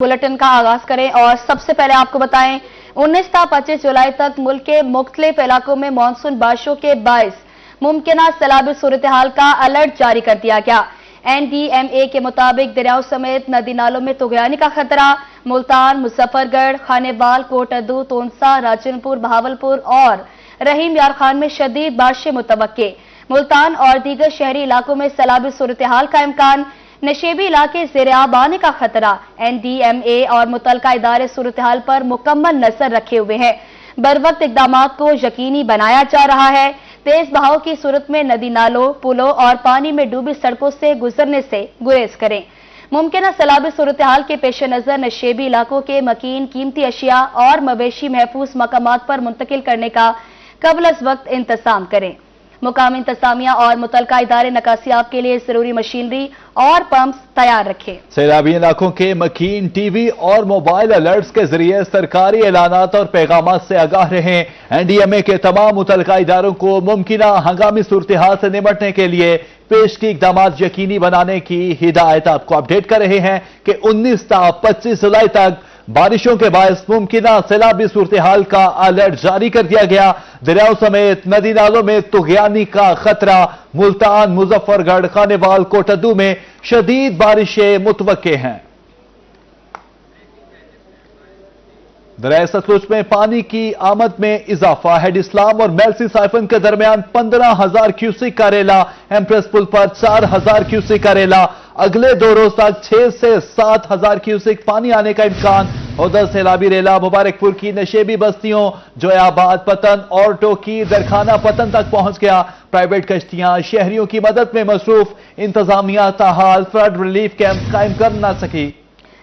Bulletin का आगाज करें और सबसे पहले आपको बताएं 19 था 25 जुलाई तक मुल्क के मुख्तलिफ इलाकों में मानसून बारिशों के बायस मुमकिना सैलाबी सूरत हाल का अलर्ट जारी कर दिया गया। NDMA के मुताबिक दरियाओं समेत नदी नालों में तुगयानी का खतरा मुल्तान, मुजफ्फरगढ़, खानेवाल, कोटअदू, तोनसा, राजनपुर, बहावलपुर और रहीम यार खान में शदीद बारिशें मुतवक्के। मुल्तान और दीगर शहरी इलाकों में सैलाबी सूरत हाल का इम्कान, नशेबी इलाके ज़ेर-ए-आब आने का खतरा। NDMA और मुतलका इदारे सूरत हाल पर मुकम्मल नजर रखे हुए हैं। बर वक्त इकदाम को यकीनी बनाया जा रहा है। तेज बहाव की सूरत में नदी नालों, पुलों और पानी में डूबी सड़कों से गुजरने से गुरेज करें। मुमकिन सैलाबी सूरत हाल के पेश नजर नशेबी इलाकों के मकीन, कीमती अशिया और मवेशी महफूज मकामात पर मुंतकिल करने का कबल अज वक्त इंतजाम करें। मुकामी इंतजामिया और मुतलका इदारे नकासियाब के लिए जरूरी मशीनरी और पंप्स तैयार रखें। सैलाबी इलाकों के मकीन टीवी और मोबाइल अलर्ट्स के जरिए सरकारी ऐलानात और पैगामात से आगाह रहें। NDMA के तमाम मुतलका इदारों को मुमकिना हंगामी सूरत हाल से निपटने के लिए पेश की इकदाम यकीनी बनाने की हिदायत आपको अपडेट कर रहे हैं कि 19 था 25 जुलाई तक बारिशों के बायस मुमकिना सैलाबी सूरत हाल का अलर्ट जारी कर दिया गया। दरियाओं समेत नदी नालों में तुगयानी का खतरा। मुल्तान, मुजफ्फरगढ़, खानेवाल, कोटअदू में शदीद बारिशें मुतवक्के हैं। दरिया सतलुज में पानी की आमद में इजाफा। हेड इस्लाम और मेलसी साइफन के दरमियान 15,000 क्यूसिक का रेला। एम्प्रेस पुल पर 4,000 क्यूसिक का रेला। अगले 2 रोज तक 6 से 7,000 क्यूसिक पानी आने का इम्कान। उधर सैलाबी रेला मुबारकपुर की नशेबी बस्तियों जोयाबाद, पतन और टोकी, दरखाना पतन तक पहुंच गया। प्राइवेट कश्तियां शहरियों की मदद में मसरूफ। इंतजामिया ताहाल फ्लड रिलीफ कैंप कायम कर न सकी।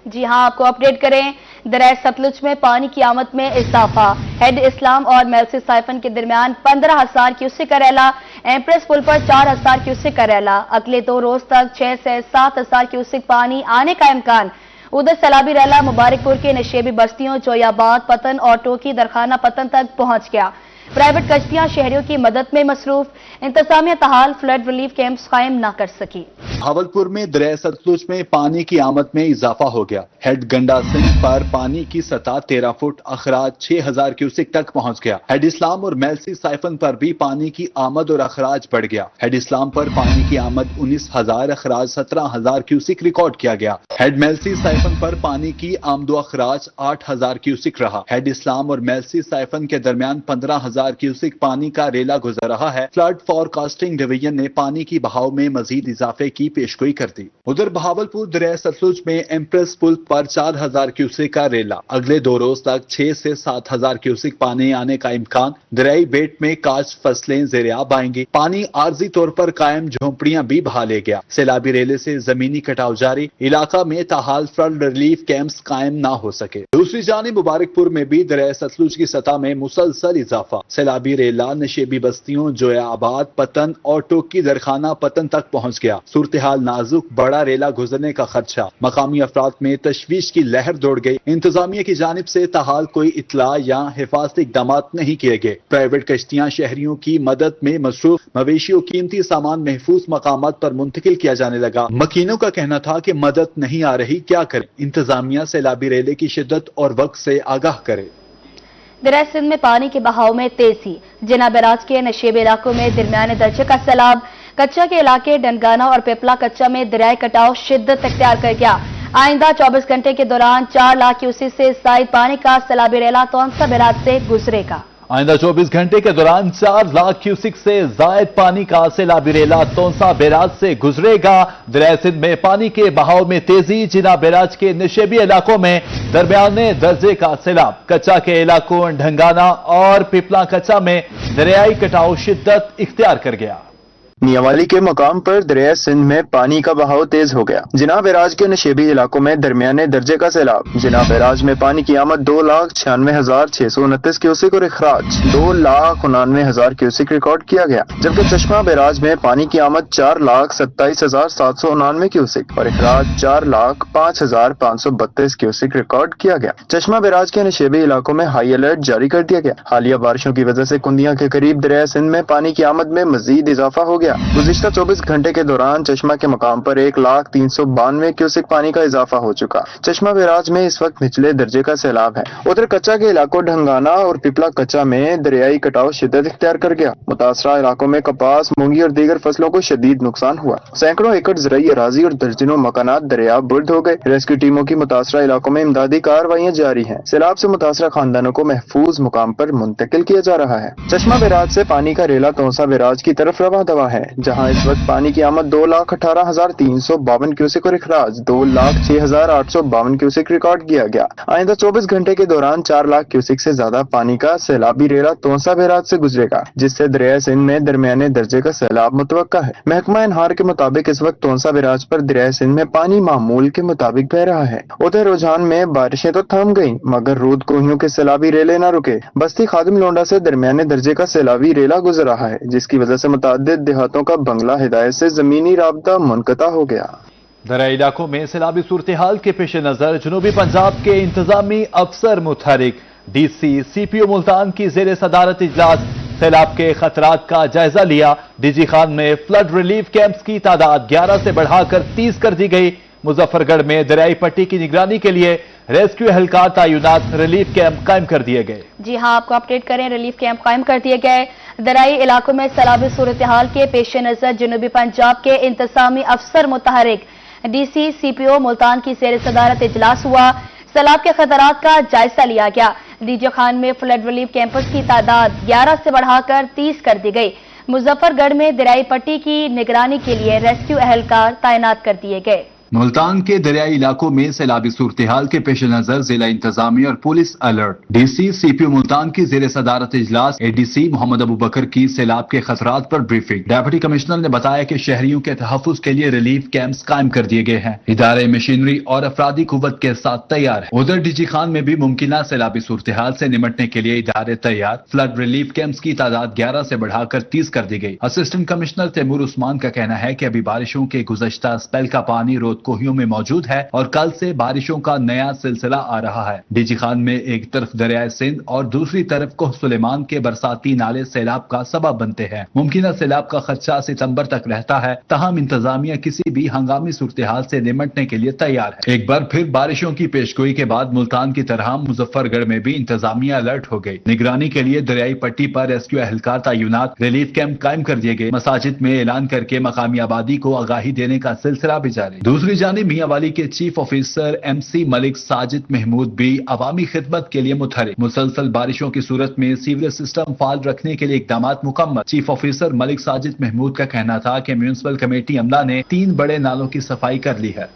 जी हां, आपको अपडेट करें। दरिया सतलुज में पानी की आमद में इजाफा। हेड इस्लाम और मेलसी साइफन के दरमियान 15,000 क्यूसिक का रेला। एम्प्रेस पुल पर 4,000 क्यूसिक का रेला। अगले 2 रोज तक 6 से 7,000 क्यूसिक पानी आने का इम्कान। उधर सैलाबी रेला मुबारकपुर के नशेबी बस्तियों जोयाबाद, पतन और टोकी, दरखाना पतन तक पहुंच गया। प्राइवेट कश्तियां शहरियों की मदद में मसरूफ। इंतजामिया ताहाल फ्लड रिलीफ कैंप्स कायम न कर सकी। भावलपुर में दरिया सतलुज में पानी की आमद में इजाफा हो गया। हेड गंडा सिंह पर पानी की सतह 13 फुट, अखराज 6,000 क्यूसिक तक पहुंच गया। हेड इस्लाम और मेलसी साइफन पर भी पानी की आमद और अखराज बढ़ गया। हेड इस्लाम पर पानी की आमद 19,000, अखराज 17,000 क्यूसिक रिकॉर्ड किया गया। हेड मेलसी साइफन पर पानी की आमदो अखराज 8,000 क्यूसिक रहा। हेड इस्लाम और मेलसी साइफन के दरमियान 15,000 क्यूसिक पानी का रेला गुजर रहा है। फ्लड फॉरकास्टिंग डिवीजन ने पानी की बहाव में मजीद इजाफे की पेशगोई कर दी। उधर बहावलपुर दरिया सतलुज में एम्प्रेस पुल पर 4,000 क्यूसिक का रेला। अगले 2 रोज तक 6 से 7,000 क्यूसिक पानी आने का इम्कान। दरियाई बेट में काश फसलें ज़ेर-ए-आब आएंगी। पानी आर्जी तौर पर कायम झोंपड़ियां भी बहा ले गया। सैलाबी रेले से जमीनी कटाव जारी। इलाका में ताहाल फ्लड रिलीफ कैंप्स कायम ना हो सके। दूसरी जानिब मुबारकपुर में भी दरिया सतलुज की सतह में मुसलसल इजाफा। सैलाबी रेला नशेबी बस्तियों जोयाबाद, पतन और टोकी, दरखाना पतन तक पहुंच गया। सूरत हाल नाजुक, बड़ा रेला गुजरने का खदशा। मकामी अफराद में तशवीश की लहर दौड़ गई। इंतजामिया की जानिब से ताहाल कोई इतला या हिफाजती इकदाम नहीं किए गए। प्राइवेट कश्तियां शहरियों की मदद में मसरूफ। मवेशियों कीमती सामान महफूज मकामात पर मुंतकिल किया जाने लगा। मकीनों का कहना था कि मदद नहीं आ रही, क्या करें। इंतजामिया सैलाबी रेले की शिद्दत और वक्त से आगाह करे। दरिया सिंध में पानी के बहाव में तेजी। जिना बैराज के नशेबी इलाकों में दरमियाने दर्जे का सैलाब। कच्चा के इलाके डनगाना और पिपला कच्चा में दरियाई कटाव शिद्दत इख्तियार कर गया। आइंदा 24 घंटे के दौरान 4 लाख क्यूसिक से जायद पानी का सैलाबी रेला तोनसा बैराज से गुजरेगा। आइंदा 24 घंटे के दौरान 4 लाख क्यूसिक से जायद पानी का सैलाबी रेला तोनसा बैराज से गुजरेगा। दरिया सिंध में पानी के बहाव में तेजी। जिना बैराज के नशेबी इलाकों में दरमियाने दर्जे का सैलाब। कच्चा के इलाकों ढंगाना और पिपला कच्चा में दरियाई कटाव शिद्दत इख्तियार कर गया। मियांवाली के मकाम पर दरिया सिंध में पानी का बहाव तेज हो गया। जिना बैराज के नशेबी इलाकों में दरमियाने दर्जे का सैलाब। जिना बैराज में पानी की आमद 2,96,629 क्यूसिक और अखराज 2,99,000 क्यूसिक रिकॉर्ड किया गया। जबकि चश्मा बैराज में पानी की आमद 4,27,799 क्यूसिक और अखराज 4,05,532 क्यूसिक रिकॉर्ड किया गया। चश्मा बैराज के नशेबी इलाकों में हाई अलर्ट जारी कर दिया गया। हालिया बारिशों की वजह से कुंदिया के करीब दरिया सिंध में पानी की आमद में मजीद इजाफा हो गया। गया। गुज़िश्ता 24 घंटे के दौरान चश्मा के मकाम पर 1,392 क्यूसेक पानी का इजाफा हो चुका। चश्मा बैराज में इस वक्त निचले दर्जे का सैलाब है। उधर कच्चा के इलाकों ढंगाना और पिपला कच्चा में दरियाई कटाव शिद्दत इख्तियार कर गया। मुतासरा इलाकों में कपास, मूंगी और दीगर फसलों को शदीद नुकसान हुआ। सैकड़ों एकड़ ज़राई अराजी और दर्जनों मकानात दरिया बुर्द हो गए। रेस्क्यू टीमों की मुतासरा इलाकों में इमदादी कार्रवाइयां जारी हैं। सैलाब से मुतासरा खानदानों को महफूज मुकाम पर मुंतकिल किया जा रहा है। चश्मा बैराज से पानी का रेला तोंसा बैराज की तरफ रवा दवा है, जहाँ इस वक्त पानी की आमद 2,18,352 क्यूसेक और इखराज 2,06,852 क्यूसेक रिकॉर्ड किया गया। आइंदा 24 घंटे के दौरान 4 लाख क्यूसेक से ज्यादा पानी का सैलाबी रेला तोंसा बैराज से गुजरेगा, जिससे दरिया सिंध में दरमियाने दर्जे का सैलाब मुतवक्का है। महकमा इनहार के मुताबिक इस वक्त तोंसा बैराज पर दरिया सिंध में पानी मामूल के मुताबिक बह रहा है। उधर रुझान में बारिशें तो थम गईं, मगर रूद कोहियों के सैलाबी रेले न रुके। बस्ती खादिम लोंडा से दरमियाने दर्जे का सैलाबी रेला गुजर रहा है, जिसकी वजह से मुतअद्दिद देहातों का बंगला हिदायत से जमीनी राबता मुनक़ता हो गया। दरियाई इलाकों में सैलाबी सूरत हाल के पेश नजर जनूबी पंजाब के इंतजामी अफसर मुतहरिक DC CPO मुल्तान की जेर सदारत इजलास सैलाब के खतरात का जायजा लिया। DG खान में फ्लड रिलीफ कैंप्स की तादाद 11 से बढ़ाकर 30 कर दी गई। मुजफ्फरगढ़ में दरियाई पट्टी की निगरानी के लिए रेस्क्यू एहलकार तैनात, रिलीफ कैंप कायम कर दिए गए। जी हां, आपको अपडेट करें, रिलीफ कैंप कायम कर दिए गए। दरियाई इलाकों में सैलाबी सूरत हाल के पेश नजर जनूबी पंजाब के इंतजामी अफसर मुतहरिक DC CPO मुल्तान की जेर सदारत इजलास हुआ। सैलाब के खतरात का जायजा लिया गया। DG खान में फ्लड रिलीफ कैंपर्स की तादाद 11 से बढ़ाकर 30 कर दी गई। मुजफ्फरगढ़ में दरियाई पट्टी की निगरानी के लिए रेस्क्यू एहलकार तैनात कर दिए गए। मुल्तान के दरियाई इलाकों में सैलाबी सूरत हाल के पेश नजर जिला इंतजामिया और police alert. DC CPO Multan की जेर सदारत इजलास ADC मोहम्मद अबू बकर की सैलाब के खतरात पर ब्रीफिंग। डिप्टी कमिश्नर ने बताया कि शहरियों के तहफ्फुज के लिए रिलीफ कैंप्स कायम कर दिए गए हैं। इदारे मशीनरी और अफरादी कुव्वत के साथ तैयार है। उधर DG खान में भी मुमकिन सैलाबी सूरत हाल से निमटने के लिए इदारे तैयार। फ्लड रिलीफ कैंप्स की तादाद 11 से बढ़ाकर 30 कर दी गई। असिस्टेंट कमिश्नर तैमूर उस्मान का कहना है कि अभी बारिशों के गुज़श्ता स्पेल का पानी रोद कोहियों में मौजूद है और कल से बारिशों का नया सिलसिला आ रहा है। DG खान में एक तरफ दरिया सिंध और दूसरी तरफ कोह सुलेमान के बरसाती नाले सैलाब का सबब बनते हैं। मुमकिन सैलाब का खदशा सितंबर तक रहता है, तहम इंतजामिया किसी भी हंगामी सूरत हाल से निमटने के लिए तैयार है। एक बार फिर बारिशों की पेशगोई के बाद मुल्तान की तरह मुजफ्फरगढ़ में भी इंतजामिया अलर्ट हो गई। निगरानी के लिए दरियाई पट्टी पर रेस्क्यू एहलकार तैनात, रिलीफ कैंप कायम कर दिए गए। मसाजिद में ऐलान करके मकामी आबादी को आगाही देने का सिलसिला भी जारी। दूसरी जानिब मियांवाली के chief officer MC Malik Sajid Mahmood भी अवामी खिदमत के लिए मुतहरिक। मुसलसल बारिशों की सूरत में सीवरेज सिस्टम फाल रखने के लिए इकदाम मुकम्मल। चीफ ऑफिसर मलिक साजिद महमूद का कहना था कि म्यूनिसिपल कमेटी अमला ने 3 बड़े नालों की सफाई कर ली है।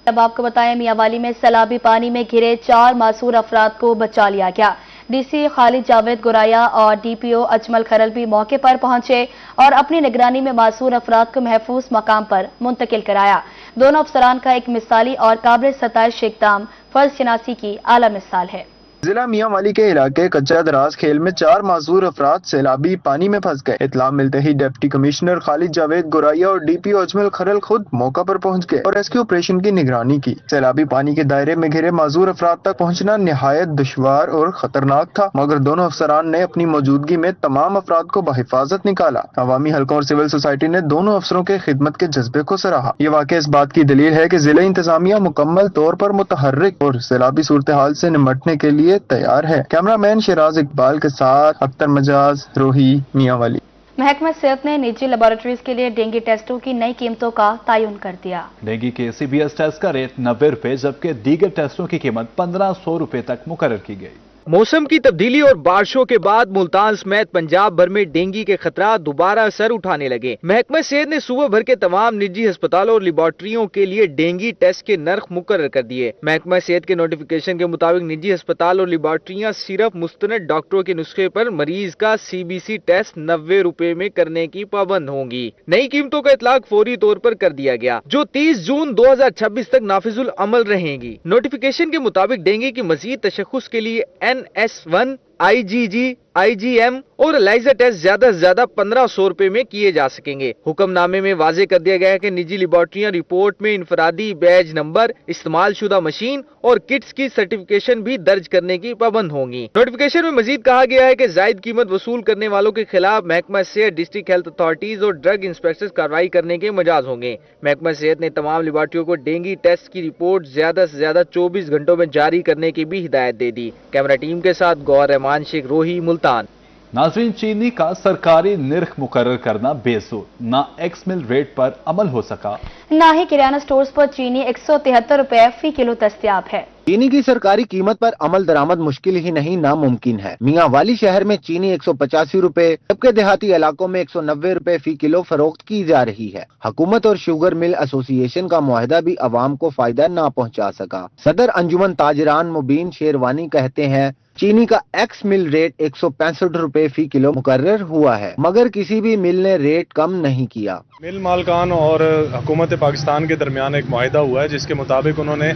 अब आपको बताएं, मियांवाली में सैलाबी पानी में घिरे 4 मासूर अफराद को बचा लिया गया। DC खालिद जावेद गुराया और DPO अजमल खरल भी मौके पर पहुंचे और अपनी निगरानी में मासूर अफराद को महफूज मकाम पर मुंतकिल कराया। दोनों अफसरान का एक मिसाली और काबिल सताइश इक़दाम फर्ज शनासी की आला मिसाल है। जिला मियांवाली के इलाके कच्चा दराज खेल में 4 मासूर अफराद सैलाबी पानी में फंस गए। इत्तला मिलते ही डिप्टी कमिश्नर खालिद जावेद गुराया और DPO अजमल खरल खुद मौका पर पहुंच गए और रेस्क्यू ऑपरेशन की निगरानी की। सैलाबी पानी के दायरे में घिरे मासूर अफराद तक पहुंचना निहायत दुश्वार और खतरनाक था, मगर दोनों अफसरान ने अपनी मौजूदगी में तमाम अफराद को बहिफाजत निकाला। अवामी हलकों और सिविल सोसाइटी ने दोनों अफसरों के खिदमत के जज्बे को सराहा। ये वाकया इस बात की दलील है कि जिला इंतजामिया मुकम्मल तौर पर मुतहर्रिक और सैलाबी सूरत हाल से निमटने के लिए तैयार है। कैमरामैन शिराज इकबाल के साथ अख्तर मजाज, रोही, मियांवाली। महकमा सेहत ने निजी लेबोरेटरीज के लिए डेंगू टेस्टों की नई कीमतों का तयन कर दिया। डेंगू के CBS टेस्ट का रेट 90 रुपए, जबकि दीगर टेस्टों की कीमत 1500 रुपए तक मुकर्रर की गई। मौसम की तब्दीली और बारिशों के बाद मुल्तान समेत पंजाब भर में डेंगू के खतरा दोबारा सर उठाने लगे। महकमा सेहत ने सूबे भर के तमाम निजी अस्पतालों और लेबोरेटरियों के लिए डेंगू टेस्ट के नर्ख मुकर्रर कर दिए। महकमा सेहत के नोटिफिकेशन के मुताबिक निजी अस्पताल और लेबोरेटरियां सिर्फ मुस्तनद डॉक्टरों के नुस्खे पर मरीज का CBC टेस्ट 90 रुपए में करने की पाबंद होंगी। नई कीमतों का इतलाक फौरी तौर पर कर दिया गया, जो 30 जून 2026 तक नाफिजुल अमल रहेंगी। नोटिफिकेशन के मुताबिक डेंगू की मजीद तशख्खुस के लिए NS1 IgG, IgM और ELISA टेस्ट ज्यादा से ज्यादा 1500 रुपए में किए जा सकेंगे। हुक्मनामे में वाजे कर दिया गया है कि निजी लेबॉर्ट्रियां रिपोर्ट में इनफरादी बैज नंबर, इस्तेमाल शुदा मशीन और किट्स की सर्टिफिकेशन भी दर्ज करने की पाबंद होंगी। नोटिफिकेशन में मजीद कहा गया है कि जायद कीमत वसूल करने वालों के खिलाफ महकमा सेहत, डिस्ट्रिक्ट हेल्थ अथॉरिटीज और ड्रग इंस्पेक्टर्स कार्रवाई करने के मजाज होंगे। महकमा सेहत ने तमाम लेबॉर्ट्रियों को डेंगू टेस्ट की रिपोर्ट ज्यादा से ज्यादा 24 घंटों में जारी करने की भी हिदायत दे दी। कैमरा टीम के साथ गौर रहमान शेख रोही, मुल्तान। नाजरीन, चीनी का सरकारी निर्ख मुकर्रर करना बेसुर, ना एक्स मिल रेट पर अमल हो सका, ना ही किराना स्टोर्स पर चीनी 173 रुपए फी किलो दस्तयाब है। चीनी की सरकारी कीमत पर अमल दरामद मुश्किल ही नहीं नामुमकिन है। मियां वाली शहर में चीनी 185 रुपए, जबकि देहाती इलाकों में 190 रुपए फी किलो फरोख्त की जा रही है। हुकूमत और शुगर मिल एसोसिएशन का मुआहदा भी अवाम को फायदा ना पहुंचा सका। सदर अंजुमन ताजरान मुबीन शेरवानी कहते हैं, चीनी का एक्स मिल रेट 165 रुपए फी किलो मुकर्रर हुआ है, मगर किसी भी मिल ने रेट कम नहीं किया। मिल मालकान और हुकूमत पाकिस्तान के दरमियान एक मुआहदा हुआ है जिसके मुताबिक उन्होंने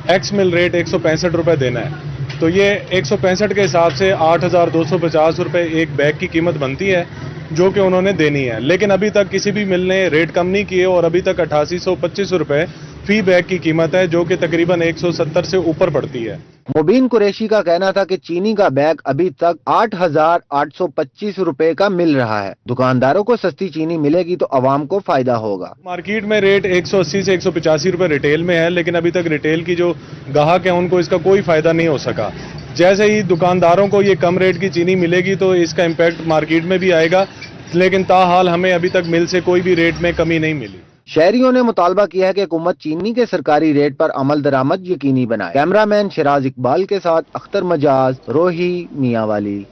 एक्स मिल रेट 165 रुपए देना है। तो ये 165 के हिसाब से 8,250 रुपए एक बैग की कीमत बनती है जो कि उन्होंने देनी है। लेकिन अभी तक किसी भी मिल ने रेट कम नहीं किए और अभी तक 8825 रुपए फी बैग की कीमत है जो कि तकरीबन 170 से ऊपर पड़ती है। मुबीन कुरैशी का कहना था कि चीनी का बैग अभी तक 8,825 रुपए का मिल रहा है। दुकानदारों को सस्ती चीनी मिलेगी तो अवाम को फायदा होगा। मार्केट में रेट 180 से 185 रुपए रिटेल में है, लेकिन अभी तक रिटेल की जो ग्राहक है उनको इसका कोई फायदा नहीं हो सका। जैसे ही दुकानदारों को ये कम रेट की चीनी मिलेगी तो इसका इम्पैक्ट मार्केट में भी आएगा, लेकिन ताहाल हमें अभी तक मिल से कोई भी रेट में कमी नहीं मिली। शहरियों ने मुतालबा किया है कि हुकूमत चीनी के सरकारी रेट पर अमल दरामद यकीनी बनाए। कैमरामैन शिराज इकबाल के साथ अख्तर मजाज, रोही, मियांवाली।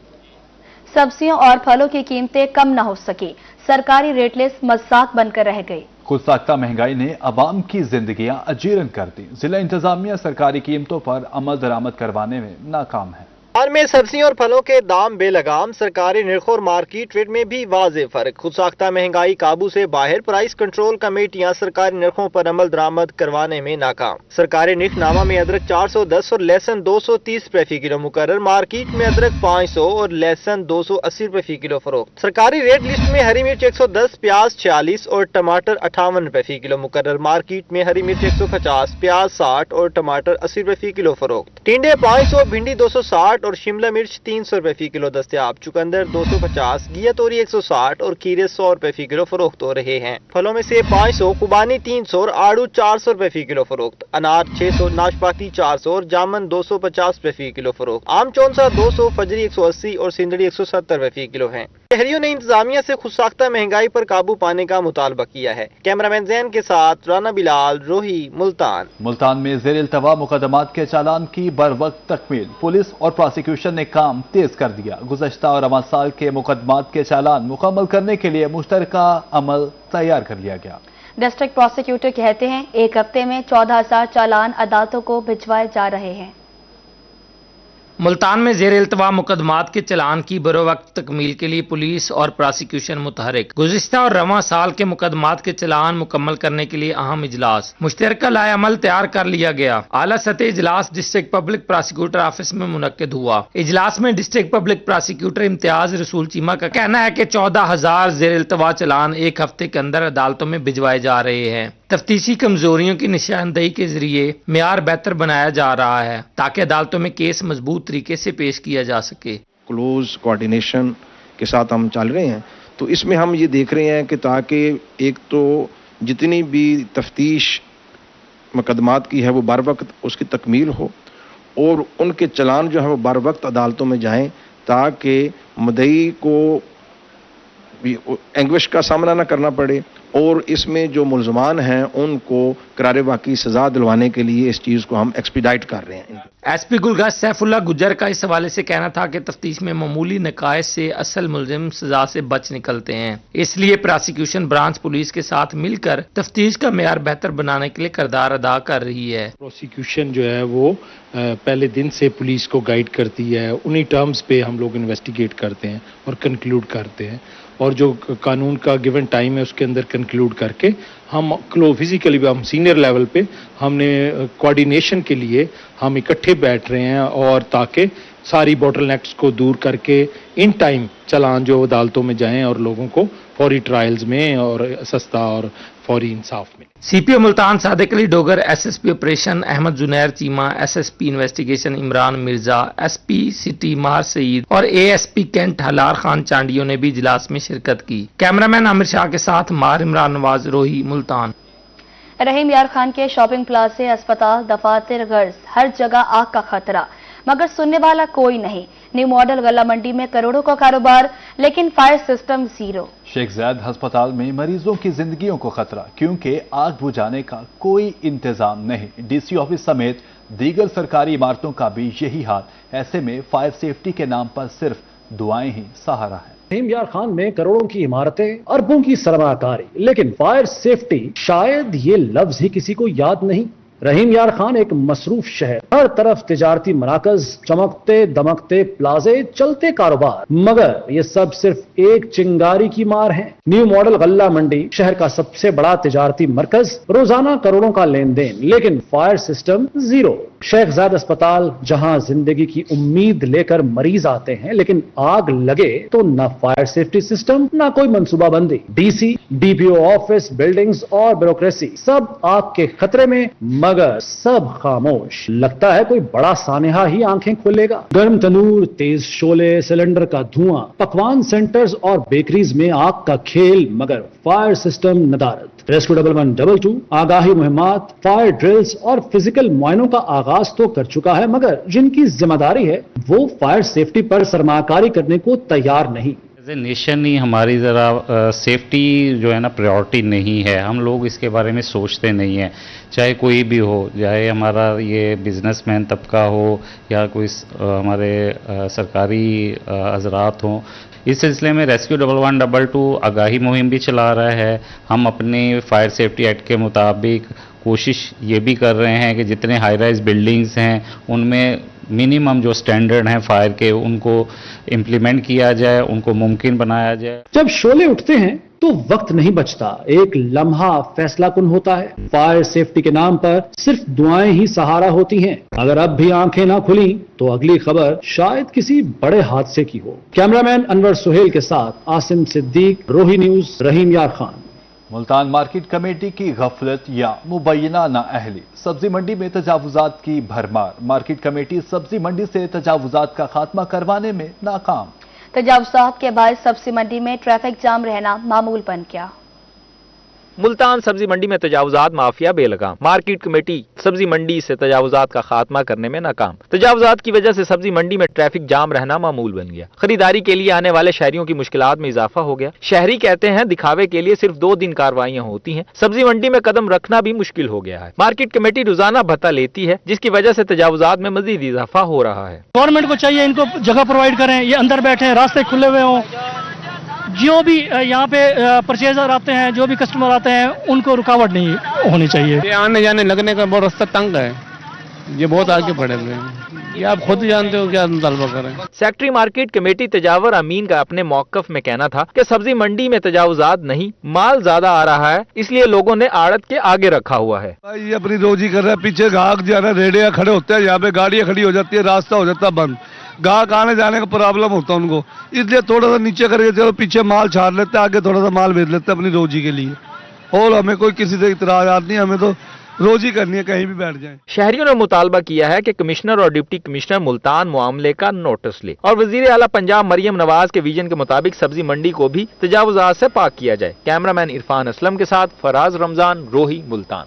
सब्जियों और फलों की कीमतें कम न हो सकी, सरकारी रेट लिस्ट मजाक बनकर रह गई। खुद साख्ता महंगाई ने अवाम की जिंदगियां अजीरन कर दी। जिला इंतजामिया सरकारी कीमतों पर अमल दरामद करवाने में नाकाम है। बाजार में सब्जियों और फलों के दाम बेलगाम, सरकारी निर्ख और मार्केट रेट में भी वाज़ेह फर्क। खुद साख्ता महंगाई काबू से बाहर, प्राइस कंट्रोल कमेटियां सरकारी निर्खों पर अमल दरामद करवाने में नाकाम। सरकारी निर्खनामा में अदरक 410 और लहसुन 230 रुपए फी किलो मुकर्रर, मार्केट में अदरक 500 और लहसुन 280 रुपए फी किलो फरोख्त। सरकारी रेट लिस्ट में हरी मिर्च 110, प्याज 46 और टमाटर 58 रुपए फी किलो मुकर्रर, मार्केट में हरी मिर्च 150, प्याज 60 और टमाटर 80 रुपए फी किलो फरोख्त। टिंडे 500, भिंडी 260 और शिमला मिर्च 300 रुपए फी किलो दस्तयाब। चुकंदर 250, घिया तोरी 160 और खीरे 100 रुपए फी किलो फरोख्त हो रहे हैं। फलों में से 500, खुबानी 300 और आड़ू 400 रुपए फी किलो फरोख्त। अनार 600, नाशपाती 400 और जामुन 250 रुपए फी किलो फरोख्त। आम चौंसा 200, फजरी 180 और सिंदड़ी 170 रुपए फी किलो है। शहरियों ने इंतजामिया से खुद साख्ता महंगाई पर काबू पाने का मुतालबा किया है। कैमरामैन जैन के साथ राना बिलाल, रोही, मुल्तान। मुल्तान में ज़ेर इल्तवा मुकदमात के चालान की बर वक्त तकमील, पुलिस और प्रोसिक्यूशन ने काम तेज कर दिया। गुज़श्ता और रवां साल के मुकदमात के चालान मुकम्मल करने के लिए मुश्तरका अमल तैयार कर लिया गया। डिस्ट्रिक्ट प्रोसिक्यूटर कहते हैं, एक हफ्ते में 14,000 चालान अदालतों को भिजवाए जा रहे हैं। मुल्तान में ज़ेर इल्तवा मुकदमात के चलान की बरोवक्त तकमील के लिए पुलिस और प्रोसिक्यूशन मुतहरिक। गुज़िश्ता और रवां साल के मुकदमात के चलान मुकम्मल करने के लिए अहम इजलास, मुश्तरका लाए अमल तैयार कर लिया गया। आला सतह इजलास डिस्ट्रिक्ट पब्लिक प्रोसिक्यूटर ऑफिस में मुनक्किद हुआ। इजलास में डिस्ट्रिक्ट पब्लिक प्रोसिक्यूटर इम्तियाज रसूल चीमा का कहना है कि 14,000 ज़ेर इल्तवा चलान एक हफ्ते के अंदर अदालतों में भिजवाए जा रहे हैं। तफ्तीशी कमजोरियों की निशानदेही के जरिए मेयार बेहतर बनाया जा रहा है ताकि अदालतों में केस मजबूत तरीके से पेश किया जा सके। क्लोज कोऑर्डिनेशन के साथ हम चल रहे हैं, तो इसमें हम ये देख रहे हैं कि ताकि एक तो जितनी भी तफ्तीश मुकदमात की है वो बर वक्त उसकी तकमील हो और उनके चलान जो है वो बर वक्त अदालतों में जाएं ताकि मुद्दई को एंग्विश का सामना न करना पड़े और इसमें जो मुल्ज़मान हैं उनको करारे वाक़ई सजा दिलवाने के लिए इस चीज़ को हम एक्सपीडाइट कर रहे हैं। एसपी गुलगश सैफुल्लाह गुज्जर का इस हवाले से कहना था कि तफ्तीश में मामूली नकाइश से असल मुल्जिम सजा से बच निकलते हैं, इसलिए प्रोसिक्यूशन ब्रांच पुलिस के साथ मिलकर तफ्तीश का मेयार बेहतर बनाने के लिए किरदार अदा कर रही है। प्रोसिक्यूशन जो है वो पहले दिन से पुलिस को गाइड करती है, उन्हीं टर्म्स पे हम लोग इन्वेस्टिगेट करते हैं और कंक्लूड करते हैं और जो कानून का गिवन टाइम है उसके अंदर कंक्लूड करके हम फिजिकली हम सीनियर लेवल पे हमने कोऑर्डिनेशन के लिए हम इकट्ठे बैठ रहे हैं और ताकि सारी बॉटल नेक्स को दूर करके इन टाइम चालान जो अदालतों में जाएं और लोगों को फौरी ट्रायल्स में और सस्ता और फौरी इंसाफ मिले। CPO Multan Sadiq Ali Dogar, SSP operation Ahmad Junair Cheema, SSP investigation Imran Mirza, SP city मार सईद और एएसपी कैंट हलार खान चांडियों ने भी इजलास में शिरकत की। कैमरामैन आमिर शाह के साथ मार इमरान नवाज, रोही, मुल्तान। रहीम यार खान के शॉपिंग प्लाजे, अस्पताल, दफातर, गर्ज, हर जगह आग का खतरा, मगर सुनने वाला कोई नहीं। न्यू मॉडल गल्ला मंडी में करोड़ों का कारोबार, लेकिन फायर सिस्टम जीरो। शेख ज़ैद अस्पताल में मरीजों की जिंदगियों को खतरा, क्योंकि आग बुझाने का कोई इंतजाम नहीं। डीसी ऑफिस समेत दीगर सरकारी इमारतों का भी यही हाल। ऐसे में फायर सेफ्टी के नाम पर सिर्फ दुआएं ही सहारा है। रहीम यार खान में करोड़ों की इमारतें, अरबों की सरमाकारी, लेकिन फायर सेफ्टी शायद ये लफ्ज ही किसी को याद नहीं। रहीम यार खान एक मसरूफ शहर, हर तरफ तिजारती मराकज, चमकते दमकते प्लाजे, चलते कारोबार, मगर ये सब सिर्फ एक चिंगारी की मार है। न्यू मॉडल गल्ला मंडी शहर का सबसे बड़ा तिजारती मरकज, रोजाना करोड़ों का लेन देन, लेकिन फायर सिस्टम जीरो। शेख ज़ैद अस्पताल, जहां जिंदगी की उम्मीद लेकर मरीज आते हैं, लेकिन आग लगे तो न फायर सेफ्टी सिस्टम, न कोई मंसूबाबंदी। डीसी, डीपीओ ऑफिस, बिल्डिंग्स और ब्यूरोक्रेसी सब आग के खतरे में, मगर सब खामोश। लगता है कोई बड़ा सानेहा ही आंखें खोलेगा। गर्म तनूर, तेज शोले, सिलेंडर का धुआं, पकवान सेंटर्स और बेकरीज में आग का खेल, मगर फायर सिस्टम नदारत। रेस्क्यू 1112 आगाही मुहिमात, फायर ड्रिल्स और फिजिकल मुआयनों का आगाज तो कर चुका है, मगर जिनकी जिम्मेदारी है वो फायर सेफ्टी पर सरमाकारी करने को तैयार नहीं। नेशन ही हमारी ज़रा सेफ्टी जो है ना प्रायोरिटी नहीं है। हम लोग इसके बारे में सोचते नहीं हैं, चाहे कोई भी हो, चाहे हमारा ये बिजनेसमैन तबका हो या कोई हमारे सरकारी हजरात हों। इस सिलसिले में रेस्क्यू 1112 आगाही मुहिम भी चला रहा है। हम अपने फायर सेफ्टी एक्ट के मुताबिक कोशिश ये भी कर रहे हैं कि जितने हाई राइज बिल्डिंग्स हैं उनमें मिनिमम जो स्टैंडर्ड हैं फायर के, उनको इम्प्लीमेंट किया जाए, उनको मुमकिन बनाया जाए। जब शोले उठते हैं तो वक्त नहीं बचता, एक लम्हा फैसला कुन होता है। फायर सेफ्टी के नाम पर सिर्फ दुआएं ही सहारा होती हैं। अगर अब भी आंखें ना खुली तो अगली खबर शायद किसी बड़े हादसे की हो। कैमरामैन अनवर सुहेल के साथ आसिम सिद्दीक, रोही न्यूज, रहीम यार खान। मुल्तान मार्केट कमेटी की गफलत या मुबैना नाअहली, सब्जी मंडी में तजावुजात की भरमार। मार्केट कमेटी सब्जी मंडी से तजावुजात का खात्मा करवाने में नाकाम। तजावुजात के बाद सब्जी मंडी में ट्रैफिक जाम रहना मामूल बन गया। मुल्तान सब्जी मंडी में तजावुजात माफिया बेलगाम। मार्केट कमेटी सब्जी मंडी से तजावुजात का खात्मा करने में नाकाम। तजावुजात की वजह से सब्जी मंडी में ट्रैफिक जाम रहना मामूल बन गया। खरीदारी के लिए आने वाले शहरियों की मुश्किलात में इजाफा हो गया। शहरी कहते हैं दिखावे के लिए सिर्फ 2 दिन कार्रवाइयां होती हैं। सब्जी मंडी में कदम रखना भी मुश्किल हो गया है। मार्केट कमेटी रोजाना भत्ता लेती है, जिसकी वजह से तजावुजात में मजीद इजाफा हो रहा है। गवर्नमेंट को चाहिए इनको जगह प्रोवाइड करें, ये अंदर बैठे, रास्ते खुले हुए हों। जो भी यहाँ पे परचेजर आते हैं, जो भी कस्टमर आते हैं, उनको रुकावट नहीं होनी चाहिए। ये आने जाने लगने का बहुत रास्ता तंग है, ये बहुत आगे बढ़े हुए हैं। ये आप खुद जानते हो क्या मुतालबा करें। सेक्रेटरी मार्केट कमेटी तजावर अमीन का अपने मौकफ में कहना था कि सब्जी मंडी में तजावुजात नहीं, माल ज्यादा आ रहा है, इसलिए लोगों ने आड़त के आगे रखा हुआ है। ये अपनी रोजी कर रहा है, पीछे गाहक जो है ना रेडिया खड़े होते हैं, यहाँ पे गाड़ियाँ खड़ी हो जाती है, रास्ता हो जाता है बंद, गाहक आने जाने का प्रॉब्लम होता है उनको, इसलिए थोड़ा सा नीचे करके चलो पीछे माल छाड़ लेते हैं, आगे थोड़ा सा माल भेज लेते हैं अपनी रोजी के लिए। और हमें कोई किसी से इतराज़ात नहीं, हमें तो रोजी करनी है, कहीं भी बैठ जाएं। शहरियों ने मुतालबा किया है कि कमिश्नर और डिप्टी कमिश्नर मुल्तान मामले का नोटिस ले और वजीर आला पंजाब मरियम नवाज के विजन के मुताबिक सब्जी मंडी को भी तजावुजात से पाक किया जाए। कैमरामैन इरफान असलम के साथ फराज रमजान, रोही, मुल्तान।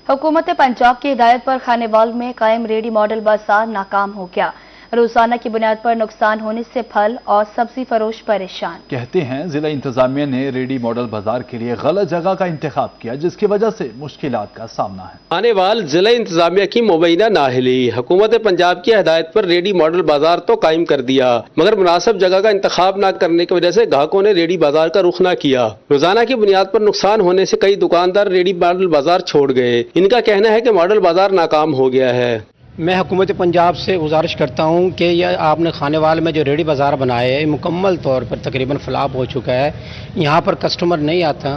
हुकूमत पंजाब की हिदायत पर खानेवाल में कायम रेडी मॉडल बाजार नाकाम हो गया। रोजाना की बुनियाद पर नुकसान होने से फल और सब्जी फरोश परेशान। कहते हैं जिला इंतजामिया ने रेडी मॉडल बाजार के लिए गलत जगह का इंतखाब किया, जिसकी वजह से मुश्किलात का सामना है। खानेवाल जिला इंतजामिया की मुबैना नाअहली। हुकूमत पंजाब की हिदायत पर रेडी मॉडल बाजार तो कायम कर दिया, मगर मुनासिब जगह का इंतखाब न करने की वजह से ग्राहकों ने रेडी बाजार का रुख न किया। रोजाना की बुनियाद पर नुकसान होने से कई दुकानदार रेडी मॉडल बाजार छोड़ गए। इनका कहना है कि मॉडल बाजार नाकाम हो गया है। मैं हुकूमत पंजाब से गुजारिश करता हूँ कि यह आपने खानेवाल में जो रेडी बाज़ार बनाया है मुकम्मल तौर पर तकरीबन फ्लॉप हो चुका है। यहाँ पर कस्टमर नहीं आता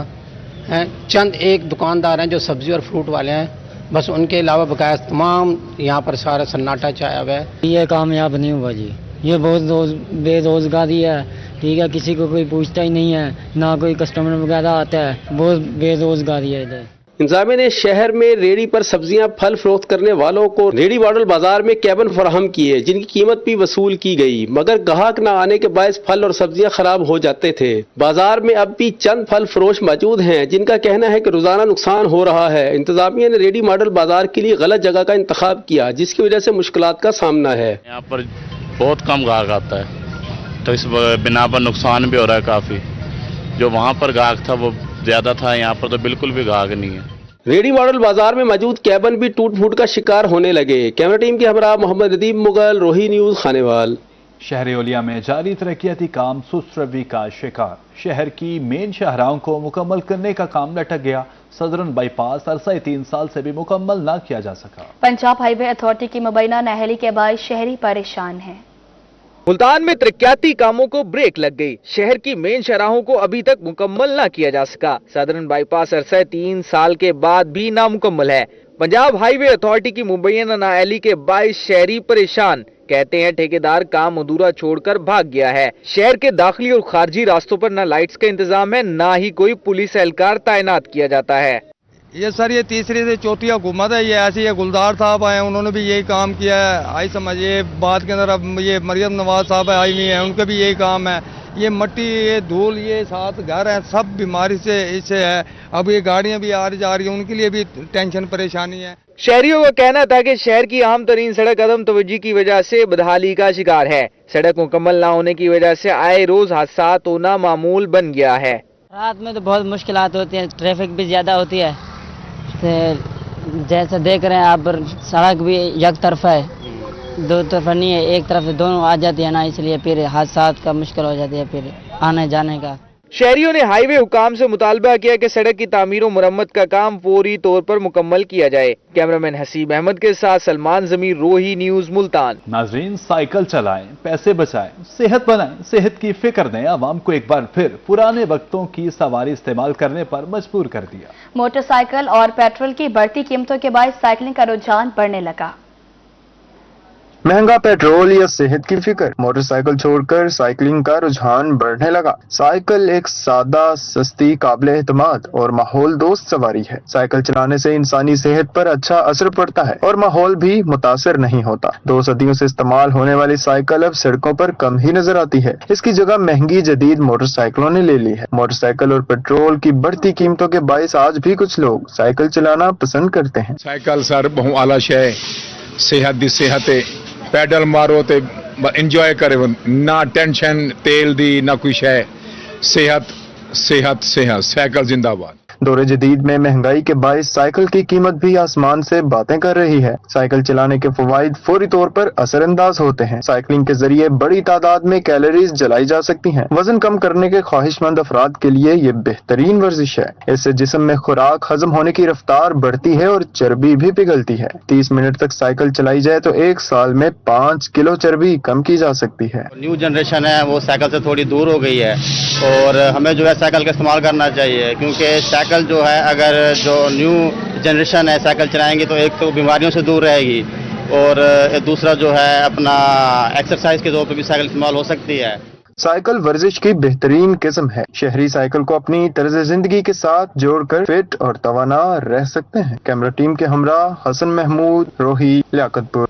हैं, चंद एक दुकानदार हैं जो सब्ज़ी और फ्रूट वाले हैं, बस उनके अलावा बकाया तमाम यहाँ पर सारा सन्नाटा छाया हुआ है। ये कामयाब नहीं हुआ जी, ये बहुत बेरोजगारी है, ठीक है, किसी को कोई पूछता ही नहीं है, ना कोई कस्टमर वगैरह आता है, बहुत बेरोजगारी है इधर। इंतजामिया ने शहर में रेडी पर सब्जियां फल फरोख्त करने वालों को रेडी मॉडल बाजार में कैबिन फराहम किए, जिनकी कीमत भी वसूल की गई, मगर ग्राहक न आने के बायस फल और सब्जियां खराब हो जाते थे। बाजार में अब भी चंद फल फरोश मौजूद हैं जिनका कहना है कि रोजाना नुकसान हो रहा है। इंतजामिया ने रेडी मॉडल बाजार के लिए गलत जगह का इंतखाब किया, जिसकी वजह से मुश्किलात का सामना है। यहाँ पर बहुत कम ग्राहक आता है, तो इस बिना पर नुकसान भी हो रहा है काफ़ी। जो वहाँ पर ग्राहक था वो ज़्यादा था, यहाँ पर तो बिल्कुल भी ग्राहक नहीं है। रेडी मॉडल बाजार में मौजूद कैबन भी टूट फूट का शिकार होने लगे। कैमरा टीम के हमरा मोहम्मद नदीम मुगल, रोही न्यूज़, खानेवाल। शहर ओलिया में जारी तरक्याती काम सुस्त रवि का शिकार। शहर की मेन शाहराहों को मुकम्मल करने का काम लटक गया। सदरन बाईपास अरसा 3 साल से भी मुकम्मल न किया जा सका। पंजाब हाईवे अथॉरिटी की मुबैना नाअहली के बाद शहरी परेशान हैं। मुल्तान में तरक्याती कामों को ब्रेक लग गई। शहर की मेन शराहों को अभी तक मुकम्मल न किया जा सका। सदरन बाईपास अरसा 3 साल के बाद भी नामुकम्मल है। पंजाब हाईवे अथॉरिटी की मुबैना नाअहली के बाइस शहरी परेशान। कहते हैं ठेकेदार काम अधूरा छोड़कर भाग गया है। शहर के दाखिली और खारजी रास्तों पर न लाइट्स का इंतजाम है, न ही कोई पुलिस एहलकार तैनात किया जाता है। ये सर ये तीसरी से चौथी हुकूमत है, ये ऐसी है। गुलजार साहब आए, उन्होंने भी यही काम किया है। आई समझिए बात के अंदर। अब ये मरियम नवाज साहब आई हुई हैं, उनका भी यही काम है। ये मट्टी, ये धूल, ये साथ घर हैं, सब बीमारी से इससे है। अब ये गाड़ियां भी आ जा रही हैं, उनके लिए भी टेंशन परेशानी है। शहरियों का कहना था कि शहर की आम तरीन सड़क अदम तवज्जो की वजह से बदहाली का शिकार है। सड़क मुकम्मल न होने की वजह से आए रोज हादसात होना मामूल बन गया है। रात में तो बहुत मुश्किलात होती हैं, ट्रैफिक भी ज़्यादा होती है। जैसे देख रहे हैं आप, सड़क भी एक तरफा है, दो तरफा नहीं है, एक तरफ दोनों आ जाती है ना, इसलिए फिर हादसात का मुश्किल हो जाती है फिर आने जाने का। शहरियों ने हाईवे हुकाम से मुतालबा किया कि सड़क की तामीर और मुरम्मत का काम फौरी तौर पर मुकम्मल किया जाए। कैमरामैन हसीब अहमद के साथ सलमान जमीर, रोही न्यूज़, मुल्तान। नाजरीन, साइकिल चलाएं, पैसे बचाएं, सेहत बनाएं, सेहत की फिक्र ने आवाम को एक बार फिर पुराने वक्तों की सवारी इस्तेमाल करने पर मजबूर कर दिया। मोटरसाइकिल और पेट्रोल की बढ़ती कीमतों के बाद साइकिलिंग का रुझान बढ़ने लगा। महंगा पेट्रोल या सेहत की फिक्र, मोटरसाइकिल छोड़कर साइकिलिंग का रुझान बढ़ने लगा। साइकिल एक सादा, सस्ती, काबिल एतमाद और माहौल दोस्त सवारी है। साइकिल चलाने से इंसानी सेहत पर अच्छा असर पड़ता है और माहौल भी मुतासर नहीं होता। 2 सदियों से इस्तेमाल होने वाली साइकिल अब सड़कों पर कम ही नजर आती है। इसकी जगह महंगी जदीद मोटरसाइकिलों ने ले ली है। मोटरसाइकिल और पेट्रोल की बढ़ती कीमतों के बायस आज भी कुछ लोग साइकिल चलाना पसंद करते हैं। साइकिल सर बहुत आला शय, सेहत दी सेहत है। पैडल मारो ते इंजॉय करे, ना टेंशन तेल दी ना कोई शय। सेहत सेहत सेहत, साइकिल जिंदाबाद। दौरे जदीद में महंगाई के बायस साइकिल की कीमत भी आसमान से बातें कर रही है। साइकिल चलाने के फवाइद फौरी तौर पर असरअंदाज होते हैं। साइकिलिंग के जरिए बड़ी तादाद में कैलोरीज जलाई जा सकती हैं। वजन कम करने के ख्वाहिशमंद अफराद के लिए ये बेहतरीन वर्जिश है। इससे जिस्म में खुराक हजम होने की रफ्तार बढ़ती है और चर्बी भी पिघलती है। 30 मिनट तक साइकिल चलाई जाए तो 1 साल में 5 किलो चर्बी कम की जा सकती है। न्यू जनरेशन है वो साइकिल से थोड़ी दूर हो गई है और हमें जो है साइकिल का इस्तेमाल करना चाहिए, क्योंकि साइकिल जो है, अगर जो न्यू जनरेशन है साइकिल चलाएंगे तो एक तो बीमारियों से दूर रहेगी और दूसरा जो है अपना एक्सरसाइज के तौर पर भी साइकिल इस्तेमाल हो सकती है। साइकिल वर्जिश की बेहतरीन किस्म है। शहरी साइकिल को अपनी तर्ज जिंदगी के साथ जोड़कर फिट और तवाना रह सकते हैं। कैमरा टीम के हमरा हसन महमूद, रोही, लियाकतपुर।